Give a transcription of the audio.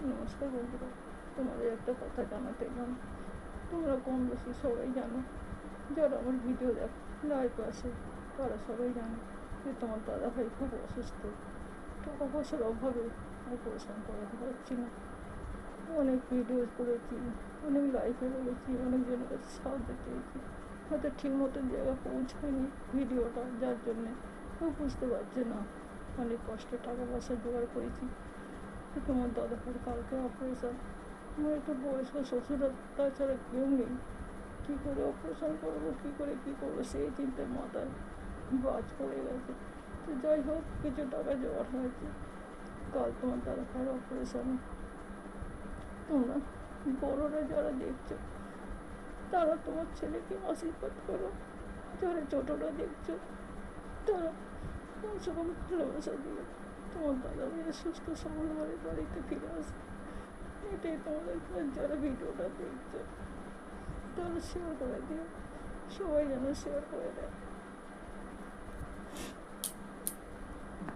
নমস্কার বন্ধুরা, তোমাদের একটা কথা জানাতে এলাম। তোমরা কম বেশি সবাই জানো, যারা আমার ভিডিও দেখো, লাইভ আসে, তারা সবাই জানে যে তোমার দাদাভাই খুব অসুস্থ। টাকা পয়সার অভাবে অপারেশন করাতে পারছি না। অনেক ভিডিও করেছি, অনেক লাইভে বলেছি, অনেকজনের কাছে সাহায্য চেয়েছি, হয়তো ঠিক মতো জায়গা পৌঁছায়নি ভিডিওটা, যার জন্যে কেউ বুঝতে পারছে না। অনেক কষ্টে টাকা পয়সা জোগাড় করেছি। তোমার দাদাভাইয়ের কালকে অপারেশন। আমার একটা বয়স্ক শ্বশুর, তাছাড়া কেউ নেই। কী করে অপারেশন করবো, কী করবো সেই চিন্তায় মাথায় বাজ পড়ে গেছে। তো যাই হোক, কিছু টাকা জোগাড় হয়েছে। কাল তোমার দাদাভাইয়ের অপারেশন। তোমরা বড়রা যারা দেখছো, তারা তোমার ছেলেকে আশীর্বাদ করো। যারা ছোটরা দেখছো, তারা কমসে কম ভালোবাসা দিও। তোমার দাদাভাইয়ের সুস্থ সবলভাবে বাড়িতে ফিরে আসে, এটাই তোমাদের কাছে। যারা ভিডিওটা দেখছো, তাহলে শেয়ার করে দিও, সবাই যেন শেয়ার করে দেয়।